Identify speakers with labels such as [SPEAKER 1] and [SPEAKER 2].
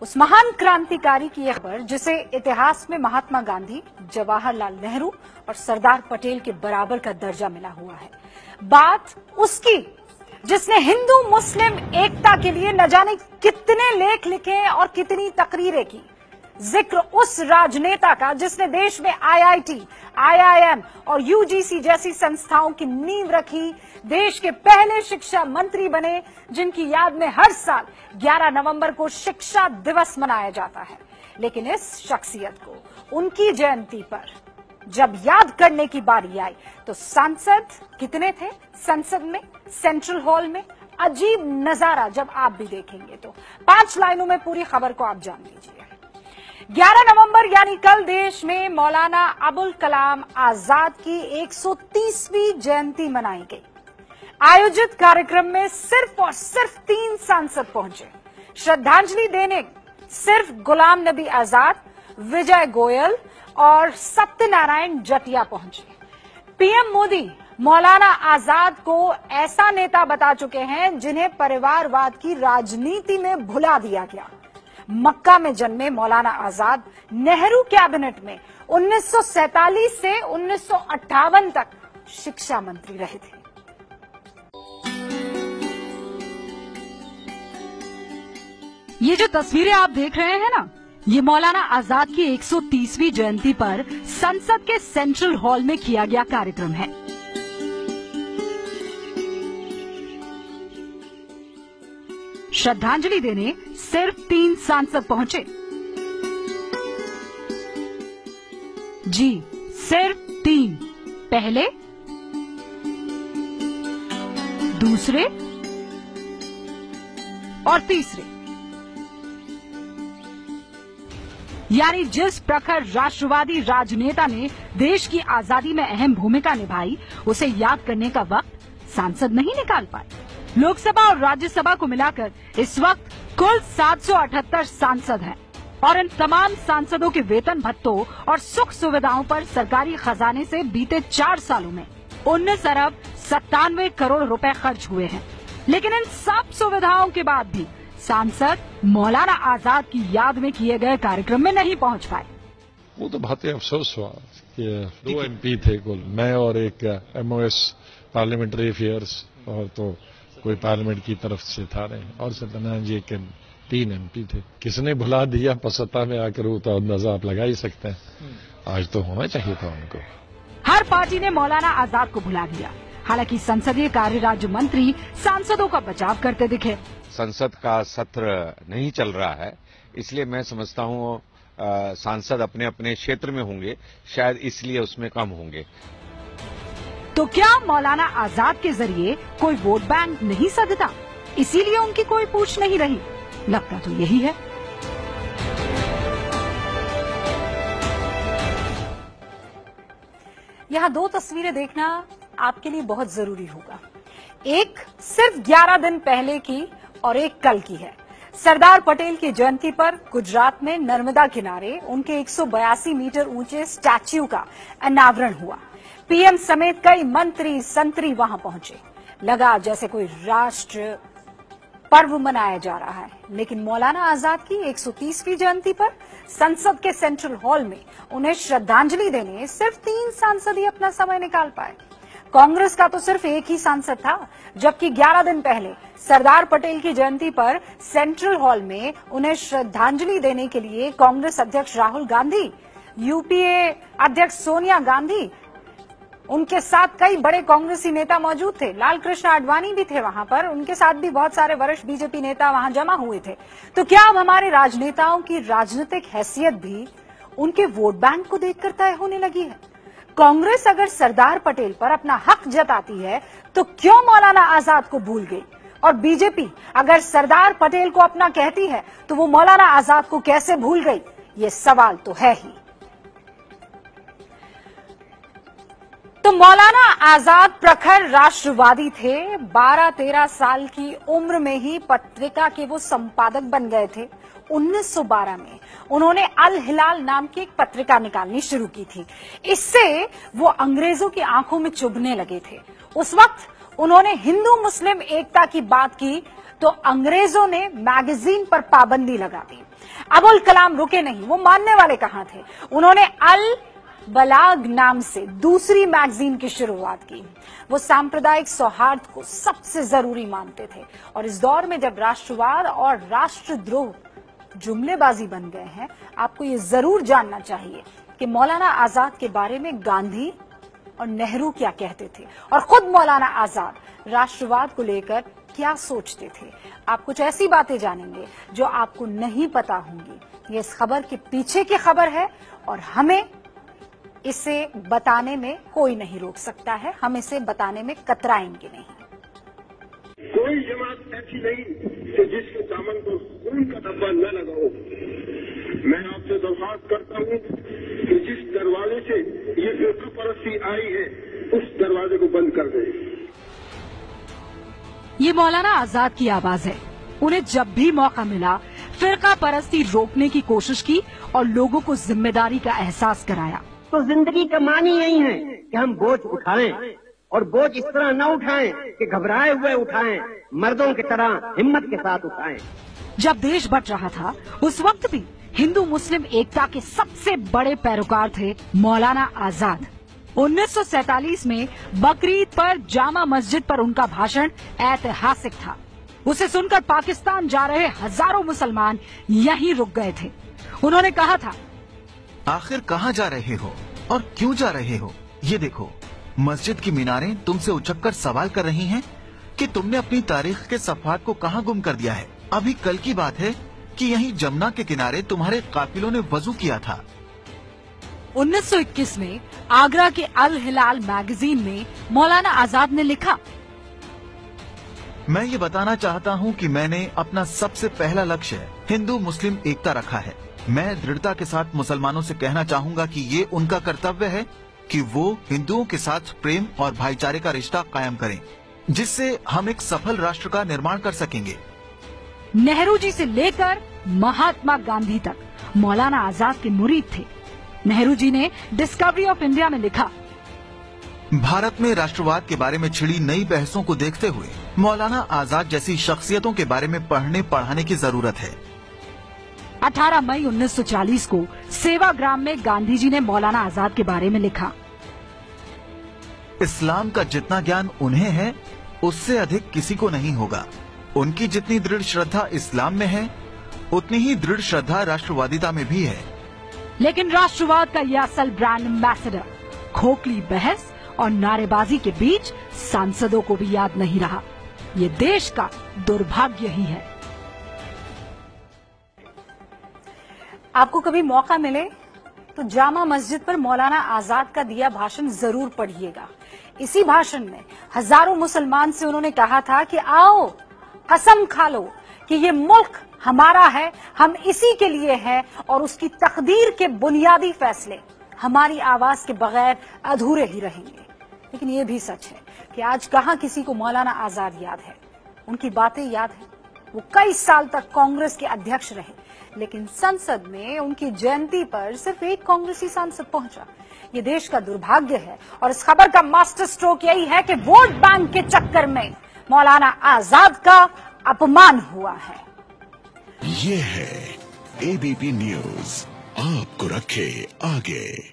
[SPEAKER 1] उस महान क्रांतिकारी की यह खबर जिसे इतिहास में महात्मा गांधी, जवाहरलाल नेहरू और सरदार पटेल के बराबर का दर्जा मिला हुआ है। बात उसकी जिसने हिंदू मुस्लिम एकता के लिए न जाने कितने लेख लिखे और कितनी तकरीरें की। जिक्र उस राजनेता का जिसने देश में आईआईटी, आईआईएम और यूजीसी जैसी संस्थाओं की नींव रखी, देश के पहले शिक्षा मंत्री बने, जिनकी याद में हर साल 11 नवंबर को शिक्षा दिवस मनाया जाता है। लेकिन इस शख्सियत को उनकी जयंती पर जब याद करने की बारी आई तो सांसद कितने थे संसद में, सेंट्रल हॉल में? अजीब नजारा जब आप भी देखेंगे तो 5 लाइनों में पूरी खबर को आप जान लीजिए। 11 नवंबर यानी कल देश में मौलाना अबुल कलाम आजाद की 130वीं जयंती मनाई गई। आयोजित कार्यक्रम में सिर्फ और सिर्फ 3 सांसद पहुंचे। श्रद्धांजलि देने सिर्फ गुलाम नबी आजाद, विजय गोयल और सत्यनारायण जटिया पहुंचे। पीएम मोदी मौलाना आजाद को ऐसा नेता बता चुके हैं जिन्हें परिवारवाद की राजनीति में भुला दिया गया। मक्का में जन्मे मौलाना आजाद नेहरू कैबिनेट में 1947 से 1958 तक शिक्षा मंत्री रहे थे।
[SPEAKER 2] ये जो तस्वीरें आप देख रहे हैं ना, ये मौलाना आजाद की 130वीं जयंती पर संसद के सेंट्रल हॉल में किया गया कार्यक्रम है। श्रद्धांजलि देने सिर्फ 3 सांसद पहुंचे। जी, सिर्फ 3। पहले, दूसरे और तीसरे। यानी जिस प्रखर राष्ट्रवादी राजनेता ने देश की आजादी में अहम भूमिका निभाई, उसे याद करने का वक्त सांसद नहीं निकाल पाए। लोकसभा और राज्यसभा को मिलाकर इस वक्त कुल 778 सांसद हैं और इन तमाम सांसदों के वेतन भत्तों और सुख सुविधाओं पर सरकारी खजाने से बीते 4 सालों में 19 अरब 97 करोड़ रुपए खर्च हुए हैं। लेकिन इन सब सुविधाओं के बाद भी सांसद मौलाना आजाद की याद में किए गए कार्यक्रम में नहीं पहुंच पाए।
[SPEAKER 3] वो तो बहुत ही अफसोस हुआ कि 2 एमपी थे कुल, मैं और एक एमओएस पार्लियामेंट्री अफेयर्स, और तो कोई पार्लियामेंट की तरफ से था नहीं, और सत्यनारायण जी के 3 एमपी थे। किसने भुला दिया सत्ता में आकर, वो तो अंदाजा आप लगा ही सकते हैं। आज तो होना चाहिए था उनको।
[SPEAKER 2] हर पार्टी ने मौलाना आजाद को भुला दिया। हालांकि संसदीय कार्य राज्य मंत्री सांसदों का बचाव करते दिखे।
[SPEAKER 4] संसद का सत्र नहीं चल रहा है, इसलिए मैं समझता हूँ सांसद अपने अपने क्षेत्र में होंगे, शायद इसलिए उसमें कम होंगे।
[SPEAKER 2] तो क्या मौलाना आजाद के जरिए कोई वोट बैंक नहीं सधता, इसीलिए उनकी कोई पूछ नहीं रही? लगता तो यही है।
[SPEAKER 1] यहाँ 2 तस्वीरें देखना आपके लिए बहुत जरूरी होगा। एक सिर्फ 11 दिन पहले की और एक कल की है। सरदार पटेल की जयंती पर गुजरात में नर्मदा किनारे उनके 182 मीटर ऊंचे स्टैच्यू का अनावरण हुआ। पीएम समेत कई मंत्री संतरी वहां पहुंचे। लगा जैसे कोई राष्ट्र पर्व मनाया जा रहा है। लेकिन मौलाना आजाद की 130वीं जयंती पर संसद के सेंट्रल हॉल में उन्हें श्रद्धांजलि देने सिर्फ 3 सांसद ही अपना समय निकाल पाए। कांग्रेस का तो सिर्फ एक ही सांसद था, जबकि 11 दिन पहले सरदार पटेल की जयंती पर सेंट्रल हॉल में उन्हें श्रद्धांजलि देने के लिए कांग्रेस अध्यक्ष राहुल गांधी, यूपीए अध्यक्ष सोनिया गांधी, उनके साथ कई बड़े कांग्रेसी नेता मौजूद थे। लाल कृष्ण आडवाणी भी थे वहां पर, उनके साथ भी बहुत सारे वरिष्ठ बीजेपी नेता वहां जमा हुए थे। तो क्या अब हमारे राजनेताओं की राजनीतिक हैसियत भी उनके वोट बैंक को देखकर तय होने लगी है? कांग्रेस अगर सरदार पटेल पर अपना हक जताती है तो क्यों मौलाना आजाद को भूल गई? और बीजेपी अगर सरदार पटेल को अपना कहती है तो वो मौलाना आजाद को कैसे भूल गई? ये सवाल तो है ही। तो मौलाना आजाद प्रखर राष्ट्रवादी थे। 12-13 साल की उम्र में ही पत्रिका के वो संपादक बन गए थे। 1912 में उन्होंने अल हिलाल नाम की एक पत्रिका निकालनी शुरू की थी। इससे वो अंग्रेजों की आंखों में चुभने लगे थे। उस वक्त उन्होंने हिंदू मुस्लिम एकता की बात की तो अंग्रेजों ने मैगजीन पर पाबंदी लगा दी। अबुल कलाम रुके नहीं, वो मानने वाले कहां थे। उन्होंने अल बलाग नाम से दूसरी मैगजीन की शुरुआत की। वो सांप्रदायिक सौहार्द को सबसे जरूरी मानते थे और इस दौर में जब राष्ट्रवाद और राष्ट्रद्रोह जुमलेबाजी बन गए हैं, आपको ये जरूर जानना चाहिए कि मौलाना आजाद के बारे में गांधी और नेहरू क्या कहते थे और खुद मौलाना आजाद राष्ट्रवाद को लेकर क्या सोचते थे। आप कुछ ऐसी बातें जानेंगे जो आपको नहीं पता होंगी। ये इस खबर के पीछे की खबर है और हमें इसे बताने में कोई नहीं रोक सकता है। हम इसे बताने में कतराएंगे नहीं।
[SPEAKER 5] कोई जमात ऐसी नहीं कि जिसके दामन को खून का धब्बा न लगाओ। मैं आपसे दरख्वास्त करता हूं कि जिस दरवाजे से ये फिरका परस्ती आई है, उस दरवाजे को बंद कर दें।
[SPEAKER 2] ये मौलाना आजाद की आवाज है। उन्हें जब भी मौका मिला फिरका परस्ती रोकने की कोशिश की और लोगों को जिम्मेदारी का एहसास कराया।
[SPEAKER 6] तो जिंदगी का मानी यही है कि हम बोझ उठाएं और बोझ इस तरह न उठाएं कि घबराए हुए उठाएं, मर्दों की तरह हिम्मत के साथ उठाएं।
[SPEAKER 2] जब देश बट रहा था उस वक्त भी हिंदू मुस्लिम एकता के सबसे बड़े पैरोकार थे मौलाना आजाद। 1947 में बकरीद पर जामा मस्जिद पर उनका भाषण ऐतिहासिक था। उसे सुनकर पाकिस्तान जा रहे हजारों मुसलमान यहीं रुक गए थे। उन्होंने कहा था,
[SPEAKER 7] आखिर कहाँ जा रहे हो और क्यों जा रहे हो? ये देखो, मस्जिद की मीनारें तुमसे उचककर सवाल कर रही हैं कि तुमने अपनी तारीख के सफ़हात को कहाँ गुम कर दिया है। अभी कल की बात है कि यहीं जमुना के किनारे तुम्हारे काफिलों ने वजू किया था।
[SPEAKER 2] 1921 में आगरा के अल हिलाल मैगजीन में मौलाना आजाद ने लिखा,
[SPEAKER 7] मैं ये बताना चाहता हूँ कि मैंने अपना सबसे पहला लक्ष्य हिंदू मुस्लिम एकता रखा है। मैं दृढ़ता के साथ मुसलमानों से कहना चाहूँगा कि ये उनका कर्तव्य है कि वो हिंदुओं के साथ प्रेम और भाईचारे का रिश्ता कायम करें, जिससे हम एक सफल राष्ट्र का निर्माण कर सकेंगे।
[SPEAKER 2] नेहरू जी से लेकर महात्मा गांधी तक मौलाना आजाद के मुरीद थे। नेहरू जी ने डिस्कवरी ऑफ इंडिया में लिखा,
[SPEAKER 7] भारत में राष्ट्रवाद के बारे में छिड़ी नई बहसों को देखते हुए मौलाना आजाद जैसी शख्सियतों के बारे में पढ़ने पढ़ाने की जरूरत है।
[SPEAKER 2] 18 मई 1940 को सेवाग्राम में गांधी जी ने मौलाना आजाद के बारे में लिखा,
[SPEAKER 7] इस्लाम का जितना ज्ञान उन्हें है उससे अधिक किसी को नहीं होगा। उनकी जितनी दृढ़ श्रद्धा इस्लाम में है उतनी ही दृढ़ श्रद्धा राष्ट्रवादिता में भी है।
[SPEAKER 2] लेकिन राष्ट्रवाद का यह असल ब्रांड एम्बेसडर खोखली बहस और नारेबाजी के बीच सांसदों को भी याद नहीं रहा। ये देश का दुर्भाग्य ही है।
[SPEAKER 1] आपको कभी मौका मिले तो जामा मस्जिद पर मौलाना आजाद का दिया भाषण जरूर पढ़िएगा। इसी भाषण में हजारों मुसलमान से उन्होंने कहा था कि आओ कसम खा लो कि ये मुल्क हमारा है, हम इसी के लिए हैं और उसकी तकदीर के बुनियादी फैसले हमारी आवाज के बगैर अधूरे ही रहेंगे। लेकिन ये भी सच है कि आज कहां किसी को मौलाना आजाद याद है, उनकी बातें याद है। वो कई साल तक कांग्रेस के अध्यक्ष रहे, लेकिन संसद में उनकी जयंती पर सिर्फ एक कांग्रेसी सांसद पहुंचा। ये देश का दुर्भाग्य है और इस खबर का मास्टर स्ट्रोक यही है कि वोट बैंक के चक्कर में मौलाना आजाद का अपमान हुआ है।
[SPEAKER 8] ये है एबीपी न्यूज, आपको रखे आगे।